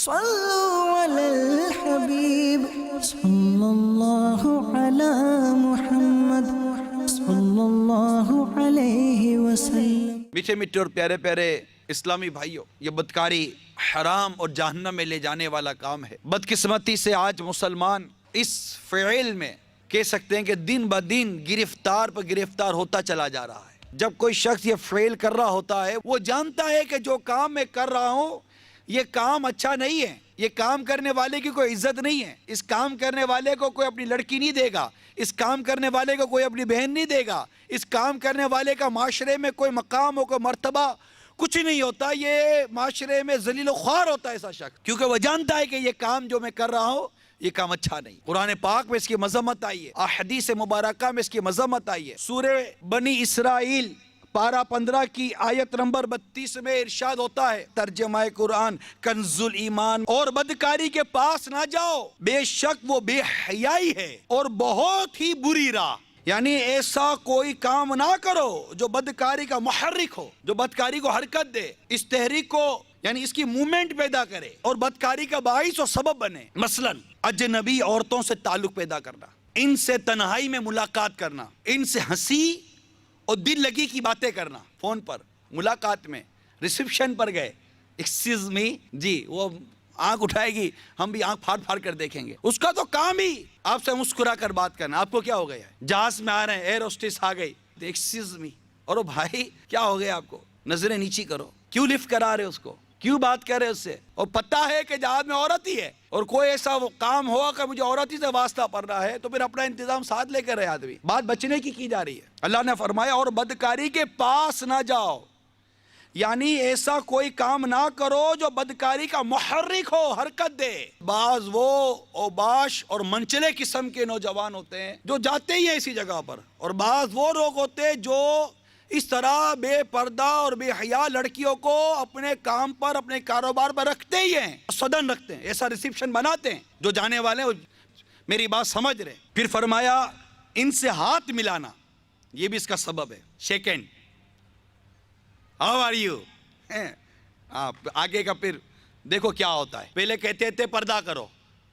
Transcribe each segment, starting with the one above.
صلوا علی الحبیب صلی اللہ علی محمد صلی اللہ علیہ وسلم۔ میٹھے میٹھے اور پیارے پیارے اسلامی بھائیوں، یہ بدکاری حرام اور جہنم میں لے جانے والا کام ہے۔ بدقسمتی سے آج مسلمان اس فعل میں کہہ سکتے ہیں کہ دن بدن گرفتار پر گرفتار ہوتا چلا جا رہا ہے۔ جب کوئی شخص یہ فعل کر رہا ہوتا ہے، وہ جانتا ہے کہ جو کام میں کر رہا ہوں یہ کام اچھا نہیں ہے، یہ کام کرنے والے کی کوئی عزت نہیں ہے، اس کام کرنے والے کو کوئی اپنی لڑکی نہیں دے گا، اس کام کرنے والے کو کوئی اپنی بہن نہیں دے گا، اس کام کرنے والے کا معاشرے میں کوئی مقام ہو، کوئی مرتبہ کچھ نہیں ہوتا، یہ معاشرے میں ذلیل و خوار ہوتا ہے ایسا شخص، کیونکہ وہ جانتا ہے کہ یہ کام جو میں کر رہا ہوں یہ کام اچھا نہیں۔ قرآن پاک میں اس کی مذمت آئی ہے، احادیث مبارکہ میں اس کی مذمت آئی ہے۔ سورہ بنی اسرائیل پارہ 15 کی آیت نمبر 32 میں ارشاد ہوتا ہے، ترجمہ قرآن کنز الایمان، اور بدکاری کے پاس نہ جاؤ، بے شک وہ بے حیائی ہے اور بہت ہی بری راہ۔ یعنی ایسا کوئی کام نہ کرو جو بدکاری کا محرک ہو، جو بدکاری کو حرکت دے، اس تحریک کو یعنی اس کی مومنٹ پیدا کرے اور بدکاری کا باعث اور سبب بنے۔ مثلا اجنبی عورتوں سے تعلق پیدا کرنا، ان سے تنہائی میں ملاقات کرنا، ان سے ہنسی اور دل لگی کی باتیں کرنا، فون پر ملاقات میں، ریسیپشن پر گئے، ایکسکیوز می جی، وہ آنکھ اٹھائے گی، ہم بھی آنکھ پھاڑ پھاڑ کر دیکھیں گے، اس کا تو کام ہی آپ سے مسکرا کر بات کرنا۔ آپ کو کیا ہو گیا ہے؟ جہاز میں آ رہے ہیں، ایئر ہوسٹس آ گئی، ایکسکیوز می، اور بھائی کیا ہو گیا آپ کو؟ نظریں نیچی کرو، کیوں لفٹ کرا رہے اس کو، کیوں بات کر رہے اس سے؟ اور پتہ ہے کہ جہاز میں عورت ہی ہے، اور کوئی ایسا کام ہوا کہ مجھے عورت ہی سے واسطہ پڑ رہا ہے، تو پھر اپنا انتظام ساتھ لے کر رہے آدمی، بات بچنے کی جا رہی ہے۔ اللہ نے فرمایا اور بدکاری کے پاس نہ جاؤ، یعنی ایسا کوئی کام نہ کرو جو بدکاری کا محرک ہو، حرکت دے۔ بعض وہ اوباش اور منچلے قسم کے نوجوان ہوتے ہیں جو جاتے ہی ہیں اسی جگہ پر، اور بعض وہ لوگ ہوتے ہیں جو اس طرح بے پردہ اور بے حیا لڑکیوں کو اپنے کام پر، اپنے کاروبار پر رکھتے ہی ہیں، صدن رکھتے ہیں، ایسا ریسیپشن بناتے ہیں، جو جانے والے میری بات سمجھ رہے۔ پھر فرمایا ان سے ہاتھ ملانا، یہ بھی اس کا سبب ہے۔ سیکنڈ، ہاؤ آر یو، آپ آگے کا پھر دیکھو کیا ہوتا ہے۔ پہلے کہتے تھے پردہ کرو،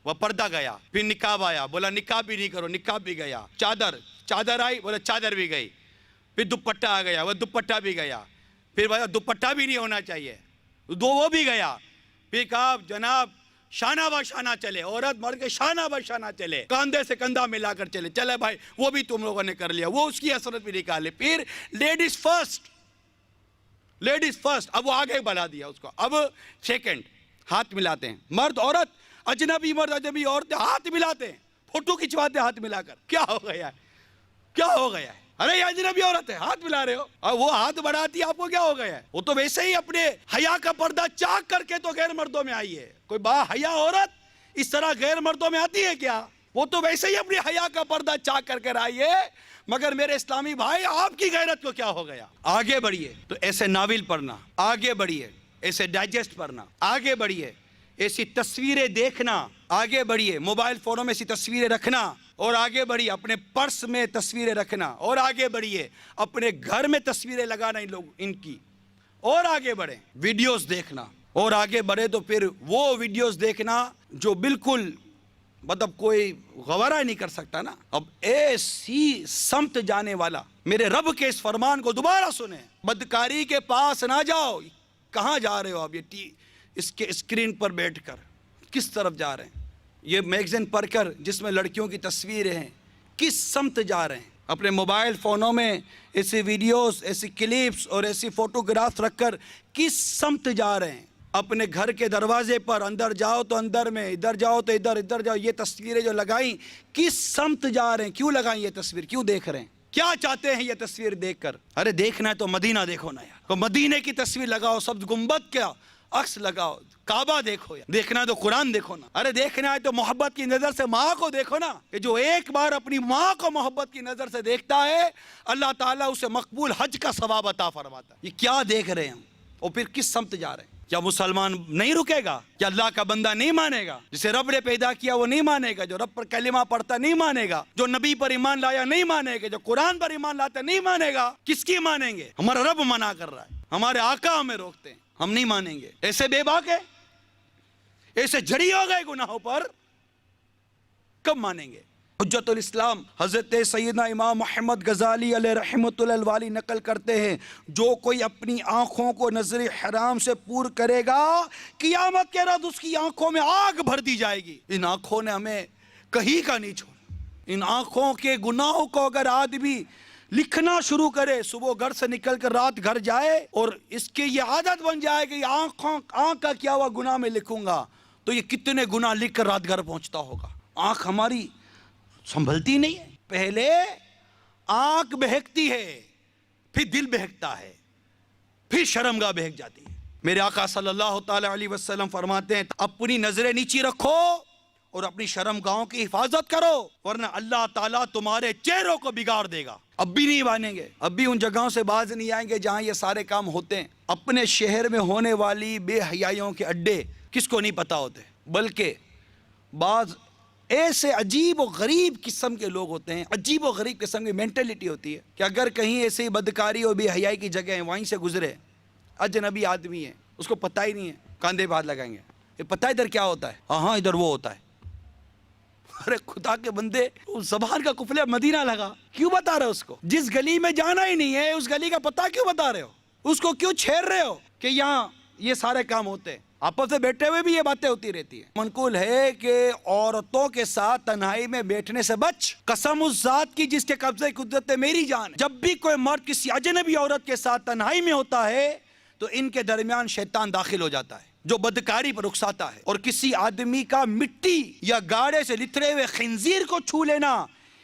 وہ پردہ گیا، پھر نقاب آیا، بولا نقاب بھی نہیں کرو، نقاب بھی گیا۔ چادر آئی، بولا چادر بھی گئی، پھر دوپٹہ آ گیا، وہ دوپٹہ بھی گیا، پھر بولا دوپٹہ بھی نہیں ہونا چاہیے، وہ بھی گیا، پھر کہا جناب شانہ بہ شانہ چلے، عورت مرد کے شانہ بہ شانہ چلے، کاندھے سے کندھا ملا کر چلے، چلے بھائی وہ بھی تم لوگوں نے کر لیا، وہ اس کی حسرت بھی نکالے۔ پھر لیڈیز فرسٹ، لیڈیز فرسٹ، اب وہ آگے بڑھا دیا اس کو۔ اب سیکنڈ، ہاتھ ملاتے ہیں، مرد عورت، اجنبی مرد اجنبی عورتیں ہاتھ ملاتے ہیں، فوٹو کھنچواتے ہیں ہاتھ ملا کر۔ کیا ہو گیا ہے؟ کیا ہو گیا ہے؟ ارے یہ اجنبی عورت ہے، ہاتھ ملا رہے ہو، اور وہ ہاتھ بڑھاتی ہے، آپ کو کیا ہو گیا ہے؟ وہ تو ویسے ہی اپنے حیا کا پردہ چاک کر کے تو غیر مردوں میں آئی ہے۔ کوئی با حیا عورت اس طرح غیر مردوں میں آتی ہے کیا؟ وہ تو ویسے ہی اپنی حیا کا پردہ چاک کر کر آئی ہے۔ مگر میرے اسلامی بھائی، آپ کی غیرت کو کیا ہو گیا؟ آگے بڑھیے تو ایسے ناول پڑھنا، آگے بڑھیے ایسے ڈائجسٹ پڑھنا، آگے بڑھیے ایسی تصویریں دیکھنا، آگے بڑھیے موبائل فونوں میں ایسی تصویریں رکھنا، اور آگے بڑھیے اپنے پرس میں تصویریں رکھنا، اور آگے بڑھیے اپنے گھر میں تصویریں لگانا ان کی، اور آگے بڑھیں ویڈیوز دیکھنا، اور آگے بڑھے تو پھر وہ ویڈیوز دیکھنا جو بالکل مطلب کوئی گوارا نہیں کر سکتا نا۔ اب ایسی سمت جانے والا میرے رب کے اس فرمان کو دوبارہ سنیں، بدکاری کے پاس نہ جاؤ۔ کہاں جا رہے ہو آپ؟ یہ اس کے اسکرین پر بیٹھ کر کس طرف جا رہے ہیں؟ یہ میگزین پڑھ کر جس میں لڑکیوں کی تصویریں ہیں، کس سمت جا رہے ہیں؟ اپنے موبائل فونوں میں ایسی ویڈیوز، ایسی کلپس اور ایسی فوٹوگرافس رکھ کر کس سمت جا رہے ہیں؟ اپنے گھر کے دروازے پر اندر جاؤ تو اندر میں، ادھر جاؤ تو ادھر، ادھر جاؤ، یہ تصویریں جو لگائیں کس سمت جا رہے ہیں؟ کیوں لگائیں یہ تصویر؟ کیوں دیکھ رہے ہیں؟ کیا چاہتے ہیں یہ تصویر دیکھ کر؟ ارے دیکھنا ہے تو مدینہ دیکھو نا یار، تو مدینے کی تصویر لگاؤ، سبز گنبد کا عکس لگاؤ، کعبہ دیکھو یار، دیکھنا ہے تو قرآن دیکھو نا، ارے دیکھنا ہے تو محبت کی نظر سے ماں کو دیکھو نا، کہ جو ایک بار اپنی ماں کو محبت کی نظر سے دیکھتا ہے اللہ تعالیٰ اسے مقبول حج کا ثواب عطا فرماتا ہے۔ یہ کیا دیکھ رہے ہیں ہم؟ اور پھر کس سمت جا رہے ہیں؟ کیا مسلمان نہیں رکے گا؟ کیا اللہ کا بندہ نہیں مانے گا؟ جسے رب نے پیدا کیا وہ نہیں مانے گا، جو رب پر کلمہ پڑھتا نہیں مانے گا، جو نبی پر ایمان لایا نہیں مانے گا، جو قرآن پر ایمان لاتا نہیں مانے گا؟ کس کی مانیں گے؟ ہمارا رب منع کر رہا ہے، ہمارے آقا ہمیں روکتے ہیں، ہم نہیں مانیں گے۔ ایسے بے باک ہے، ایسے جڑی ہو گئے گناہوں پر، کب مانیں گے؟ حجت الاسلام حضرت سیدنا امام محمد غزالی علیہ رحمۃ اللہ الوالی نقل کرتے ہیں، جو کوئی اپنی آنکھوں کو نظر حرام سے پور کرے گا، قیامت کے روز اس کی آنکھوں میں آگ بھر دی جائے گی۔ ان آنکھوں نے ہمیں کہیں کا نہیں چھوڑا۔ ان آنکھوں کے گناہوں کو اگر آدمی لکھنا شروع کرے، صبح گھر سے نکل کر رات گھر جائے اور اس کی یہ عادت بن جائے کہ آنکھ کا کیا ہوا گناہ میں لکھوں گا، تو یہ کتنے گناہ لکھ کر رات گھر پہنچتا ہوگا۔ آنکھ ہماری سنبھلتی نہیں ہے۔ پہلے آنکھ بہکتی ہے، پھر دل بہکتا ہے، پھر شرمگاہ بہک جاتی ہے۔ میرے آقا صلی اللہ تعالی علیہ وسلم فرماتے ہیں، اپنی نظریں نیچی رکھو اور اپنی شرمگاہوں کی حفاظت کرو، ورنہ اللہ تعالیٰ تمہارے چہروں کو بگاڑ دے گا۔ اب بھی نہیں مانیں گے، اب بھی ان جگہوں سے باز نہیں آئیں گے جہاں یہ سارے کام ہوتے ہیں۔ اپنے شہر میں ہونے والی بے حیائیوں کے اڈے کس کو نہیں پتا ہوتے، بلکہ بعض ایسے عجیب و غریب قسم کے لوگ ہوتے ہیں، عجیب و غریب قسم کی مینٹلٹی ہوتی ہے کہ اگر کہیں ایسی بدکاری اور بے حیائی کی جگہ ہیں، وہیں سے گزرے، اجنبی آدمی ہے، اس کو پتہ ہی نہیں ہے، کاندھے پہ ہاتھ لگائیں گے، یہ پتہ ادھر کیا ہوتا ہے؟ ہاں ادھر وہ ہوتا ہے۔ ارے خدا کے بندے، اس زبان کا قفل مدینہ لگا، کیوں بتا رہے ہو اس کو؟ جس گلی میں جانا ہی نہیں ہے، اس گلی کا پتہ کیوں بتا رہے ہو؟ اس کو کیوں چھیڑ رہے ہو کہ یہاں یہ سارے کام ہوتے ہیں؟ آپس میں بیٹھے ہوئے بھی یہ باتیں ہوتی رہتی ہیں۔ منقول ہے کہ عورتوں کے ساتھ تنہائی میں بیٹھنے سے بچ، قسم اس ذات کی جس کے قبضے کی قدرت ہے میری جان۔ جب بھی کوئی مرد کسی اجنبی عورت کے ساتھ تنہائی میں ہوتا ہے تو ان کے درمیان شیطان داخل ہو جاتا ہے جو بدکاری پر اکساتا ہے، اور کسی آدمی کا مٹی یا گاڑے سے لتھڑے ہوئے خنزیر کو چھو لینا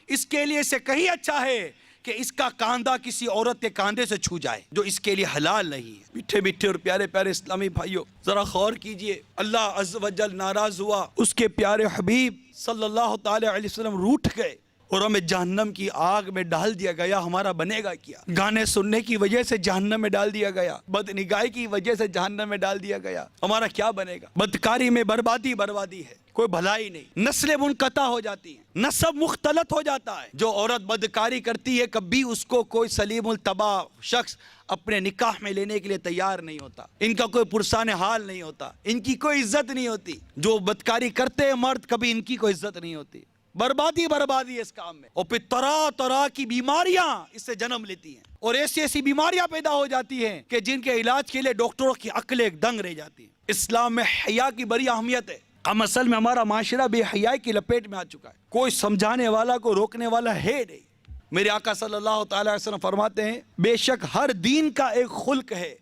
اس کے لیے سے کہیں اچھا ہے کہ اس کا کاندھا کسی عورت کے کاندھے سے چھو جائے جو اس کے لیے حلال نہیں ہے۔ میٹھے میٹھے اور پیارے پیارے اسلامی بھائیوں، ذرا غور کیجئے، اللہ عز و جل ناراض ہوا، اس کے پیارے حبیب صلی اللہ تعالی علیہ وسلم روٹھ گئے اور ہمیں جہنم کی آگ میں ڈال دیا گیا۔ ہمارا بنے گا کیا؟ گانے سننے کی وجہ سے جہنم میں ڈال دیا گیا، بد نگاہی کی وجہ سے جہنم میں ڈال دیا گیا، ہمارا کیا بنے گا؟ بدکاری میں بربادی ہے، کوئی بھلائی نہیں، نسلیں منقطع ہو جاتی ہیں، نسب مختلط ہو جاتا ہے۔ جو عورت بدکاری کرتی ہے کبھی اس کو کوئی سلیم الطبع شخص اپنے نکاح میں لینے کے لیے تیار نہیں ہوتا، ان کا کوئی پرسان حال نہیں ہوتا، ان کی کوئی عزت نہیں ہوتی۔ جو بدکاری کرتے ہیں مرد، کبھی ان کی کوئی عزت نہیں ہوتی۔ بربادی ہے اس کام میں، اور پھر طرح طرح کی بیماریاں اس سے جنم لیتی ہیں، اور ایسی بیماریاں پیدا ہو جاتی ہیں کہ جن کے علاج کے لیے ڈاکٹروں کی عقلیں دنگ رہ جاتی ہیں۔ اسلام میں حیا کی بڑی اہمیت ہے۔ ہم اصل میں ہمارا معاشرہ بے حیائی کی لپیٹ میں آ چکا ہے، کوئی سمجھانے والا، کوئی روکنے والا ہے نہیں۔ میرے آقا صلی اللہ تعالی علیہ وسلم فرماتے ہیں، بے شک ہر دین کا ایک خلق ہے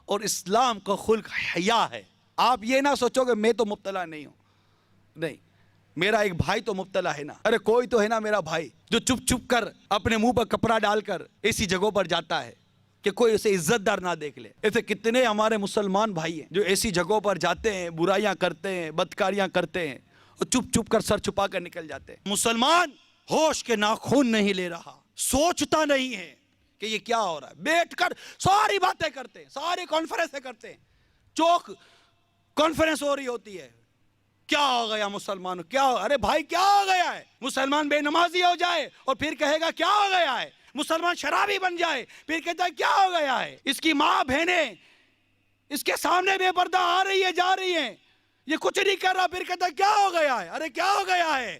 اور اسلام کا خلق حیا ہے۔ آپ یہ نہ سوچو کہ میں تو مبتلا نہیں ہوں، نہیں، میرا ایک بھائی تو مبتلا ہے نا، ارے کوئی تو ہے نا میرا بھائی جو چپ چپ کر اپنے منہ پر کپڑا ڈال کر ایسی جگہوں پر جاتا ہے کہ کوئی اسے عزت دار نہ دیکھ لے۔ ایسے کتنے ہمارے مسلمان بھائی ہیں جو ایسی جگہوں پر جاتے ہیں، برائیاں کرتے ہیں، بدکاریاں کرتے ہیں، اور چپ چپ کر سر چھپا کر نکل جاتے ہیں۔ مسلمان ہوش کے ناخن نہیں لے رہا، سوچتا نہیں ہے کہ یہ کیا ہو رہا ہے، بیٹھ کر ساری باتیں کرتے ہیں، ساری کانفرنسیں کرتے ہیں، چوک کانفرنس ہو رہی ہوتی ہے، کیا ہو گیا مسلمانوں، کیا ہو، ارے بھائی کیا ہو گیا ہے؟ مسلمان بے نمازی ہو جائے اور پھر کہے گا کیا ہو گیا ہے، مسلمان شرابی بن جائے پھر کہتا ہے کیا ہو گیا ہے، اس کی ماں بہنیں اس کے سامنے بے پردہ آ رہی ہے جا رہی ہیں، یہ کچھ نہیں کر رہا، پھر کہتا ہے کیا ہو گیا ہے، ارے کیا ہو گیا ہے،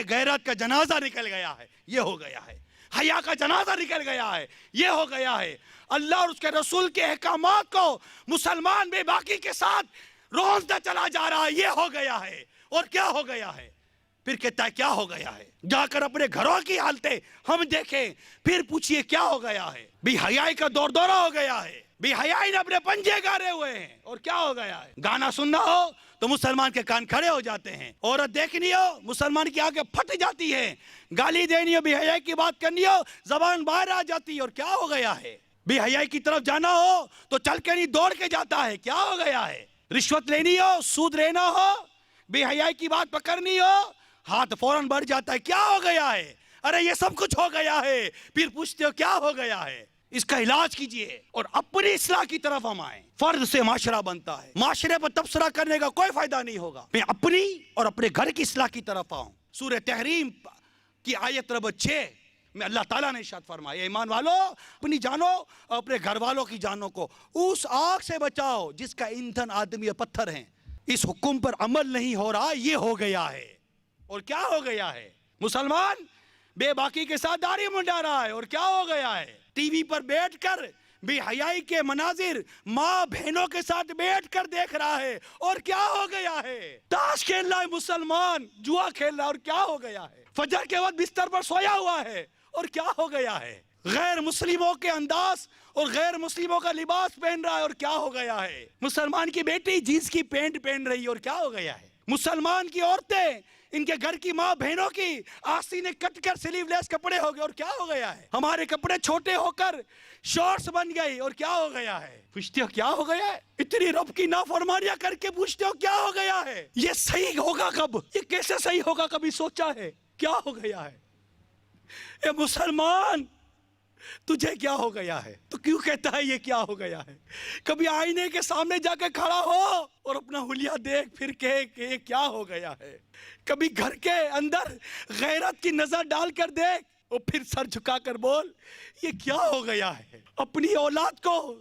غیرت کا جنازہ نکل گیا ہے، یہ ہو گیا ہے، حیا کا جنازہ نکل گیا ہے، یہ ہو گیا ہے۔ اللہ اور اس کے رسول کے احکامات کو مسلمان بے باکی کے ساتھ روزدہ چلا جا رہا ہے، یہ ہو گیا ہے۔ اور کیا ہو گیا ہے؟ پھر کہتا ہے کیا ہو گیا ہے؟ جا کر اپنے گھروں کی حالتیں ہم دیکھیں، پھر پوچھئے کیا ہو گیا ہے؟ بے حیائی کا دور دورہ ہو گیا ہے، بے حیائی نے اپنے پنجے گاڑے ہوئے ہیں، اور کیا ہو گیا ہے؟ گانا سننا ہو تو مسلمان کے کان کھڑے ہو جاتے ہیں، عورت دیکھنی ہو مسلمان کی آنکھیں پھٹ جاتی ہیں، گالی دینی ہو، بے حیائی کی بات کرنی ہو زبان باہر آ جاتی ہے، اور کیا ہو گیا ہے؟ بے حیائی کی طرف جانا ہو تو چل کے نہیں دوڑ کے جاتا ہے، کیا ہو گیا ہے؟ رشوت لینی ہو، سود لینا ہو، بے حیائی کی بات پکڑنی ہو، ہاتھ فوراً بڑھ جاتا ہے، کیا ہو گیا ہے؟ ارے یہ سب کچھ ہو گیا ہے، پھر پوچھتے ہو کیا ہو گیا ہے؟ اس کا علاج کیجئے اور اپنی اصلاح کی طرف ہم آئیں۔ فرد سے معاشرہ بنتا ہے، معاشرے پر تبصرہ کرنے کا کوئی فائدہ نہیں ہوگا، میں اپنی اور اپنے گھر کی اصلاح کی طرف آؤں۔ سورہ تحریم کی آیت نمبر 6 میں اللہ تعالیٰ نے ارشاد فرمایا، ایمان والو اپنی جانوں اور اپنے گھر والوں کی جانوں کو اس آگ سے بچاؤ جس کا ایندھن آدمی اور پتھر ہیں۔ اس حکم پر عمل نہیں ہو رہا، یہ ہو گیا ہے۔ اور کیا ہو گیا ہے؟ مسلمان بے باکی کے ساتھ داڑھی منڈا رہا ہے، اور کیا ہو گیا ہے؟ ٹی وی پر بیٹھ کر بے حیائی کے مناظر ماں بہنوں کے ساتھ بیٹھ کر دیکھ رہا ہے، اور کیا ہو گیا ہے؟ تاش کھیل رہا ہے مسلمان، جوا کھیل رہا ہے، اور کیا ہو گیا ہے؟ فجر کے وقت بستر پر سویا ہوا ہے، اور کیا ہو گیا ہے؟ غیر مسلموں کے انداز اور غیر مسلموں کا لباس پہن رہا ہے، اور کیا ہو گیا ہے؟ مسلمان کی بیٹی جینس کی پینٹ پہن رہی ہے، اور کیا ہو گیا ہے؟ مسلمان کی عورتیں، ان کے گھر کی ماں بہنوں کی آستینیں کٹ کر سلیو لیس کپڑے ہو گئے، اور کیا ہو گیا ہے؟ ہمارے کپڑے چھوٹے ہو کر شارٹس بن گئی، اور کیا ہو گیا ہے؟ پوچھتے ہو کیا ہو گیا ہے؟ اتنی رب کی نافرمانیاں کر کے پوچھتے ہو کیا ہو گیا ہے؟ یہ صحیح ہوگا کب؟ یہ کیسے صحیح ہوگا؟ کبھی سوچا ہے؟ کیا ہو گیا ہے؟ اے مسلمان، تجھے کیا ہو گیا ہے؟ تو کیوں کہتا ہے یہ کیا ہو گیا ہے؟ کبھی آئینے کے سامنے جا کے کھڑا ہو اور اپنا حلیہ دیکھ پھر کہے کہ یہ کیا ہو گیا ہے۔ کبھی گھر کے اندر غیرت کی نظر ڈال کر دیکھ اور پھر سر جھکا کر بول یہ کیا ہو گیا ہے۔ اپنی اولاد کو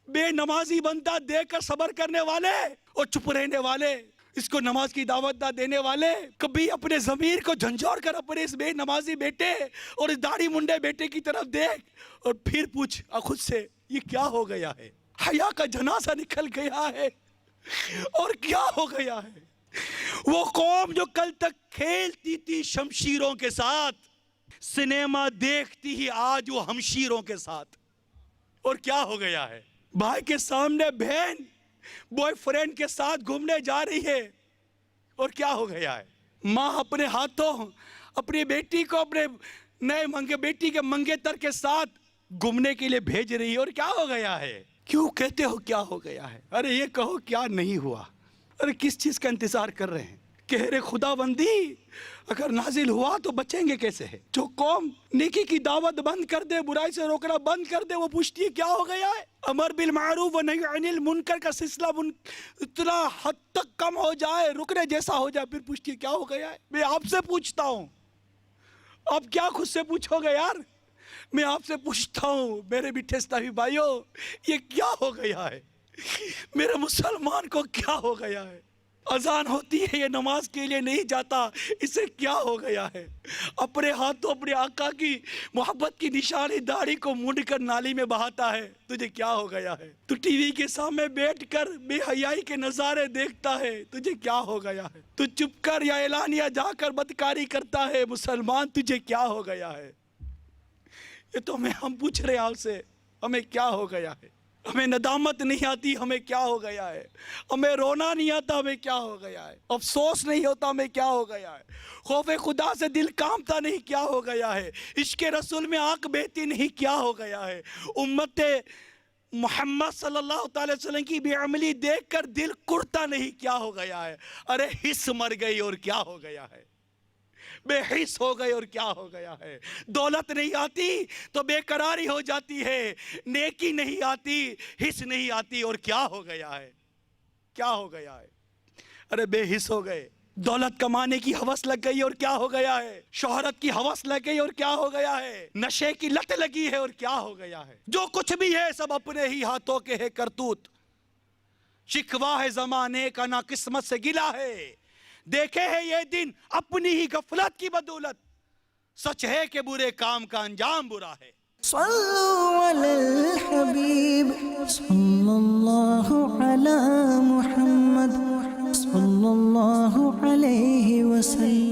بے نمازی بنتا دیکھ کر صبر کرنے والے اور چپ رہنے والے، اس کو نماز کی دعوت نہ دینے والے، کبھی اپنے ضمیر کو جھنجھوڑ کر اپنے اس بے نمازی بیٹے اور اس داڑھی منڈے بیٹے کی طرف دیکھ اور پھر پوچھ خود سے یہ کیا ہو گیا ہے؟ حیا کا جنازہ نکل گیا ہے، اور کیا ہو گیا ہے؟ وہ قوم جو کل تک کھیلتی تھی شمشیروں کے ساتھ، سنیما دیکھتی ہی آج وہ ہمشیروں کے ساتھ، اور کیا ہو گیا ہے؟ بھائی کے سامنے بہن بوائے فرینڈ کے ساتھ گھومنے جا رہی ہے، اور کیا ہو گیا ہے؟ ماں اپنے ہاتھوں اپنی بیٹی کو اپنے نئے بیٹی کے منگیتر کے ساتھ گھومنے کے لیے بھیج رہی ہے، اور کیا ہو گیا ہے؟ کیوں کہتے ہو کیا ہو گیا ہے؟ ارے یہ کہو کیا نہیں ہوا؟ ارے کس چیز کا انتظار کر رہے ہیں؟ کہہ رہے خدا بندی اگر نازل ہوا تو بچیں گے کیسے؟ جو قوم نیکی کی دعوت بند کر دے، برائی سے روکنا بند کر دے، وہ پوچھتی ہے کیا ہو گیا ہے؟ امر بالمعروف و نہی عن المنکر کا سلسلہ اتنا حد تک کم ہو جائے، رکنے جیسا ہو جائے، پھر پوچھتی ہے کیا ہو گیا ہے؟ میں آپ سے پوچھتا ہوں، آپ کیا خود سے پوچھو گے یار؟ میں آپ سے پوچھتا ہوں میرے میٹھے اسلامی بھائیوں، یہ کیا ہو گیا ہے؟ میرے مسلمان کو کیا ہو گیا ہے؟ اذان ہوتی ہے یہ نماز کے لیے نہیں جاتا، اسے کیا ہو گیا ہے؟ اپنے ہاتھوں اپنے آقا کی محبت کی نشانی داڑھی کو مونڈ کر نالی میں بہاتا ہے، تجھے کیا ہو گیا ہے؟ تو ٹی وی کے سامنے بیٹھ کر بے حیائی کے نظارے دیکھتا ہے، تجھے کیا ہو گیا ہے؟ تو چپ کر یا اعلانیہ جا کر بدکاری کرتا ہے، مسلمان تجھے کیا ہو گیا ہے؟ یہ تو ہم پوچھ رہے ہیں آپ سے، ہمیں کیا ہو گیا ہے؟ ہمیں ندامت نہیں آتی، ہمیں کیا ہو گیا ہے؟ ہمیں رونا نہیں آتا، ہمیں کیا ہو گیا ہے؟ افسوس نہیں ہوتا، ہمیں کیا ہو گیا ہے؟ خوف خدا سے دل کانپتا نہیں، کیا ہو گیا ہے؟ عشق رسول میں آنکھ بہتی نہیں، کیا ہو گیا ہے؟ امت محمد صلی اللہ تعالی وسلم کی بے عملی دیکھ کر دل کڑتا نہیں، کیا ہو گیا ہے؟ ارے حس مر گئی، اور کیا ہو گیا ہے؟ بے حس ہو گئے، اور کیا ہو گیا ہے؟ دولت نہیں آتی تو بے قراری ہو جاتی ہے، نیکی نہیں آتی، حس نہیں آتی، اور کیا ہو گیا ہے؟ کیا ہو گیا ہے؟ ارے بے حس ہو گئے، دولت کمانے کی ہوس لگ گئی، اور کیا ہو گیا ہے؟ شہرت کی ہوس لگ گئی، اور کیا ہو گیا ہے؟ نشے کی لت لگی ہے، اور کیا ہو گیا ہے؟ جو کچھ بھی ہے سب اپنے ہی ہاتھوں کے ہے کرتوت، شکوہ ہے زمانے کا نہ قسمت سے گلا ہے، دیکھے ہے یہ دن اپنی ہی غفلت کی بدولت، سچ ہے کہ برے کام کا انجام برا ہے۔ صلو علی الحبیب صلی اللہ علی محمد صلی اللہ علیہ وسلم۔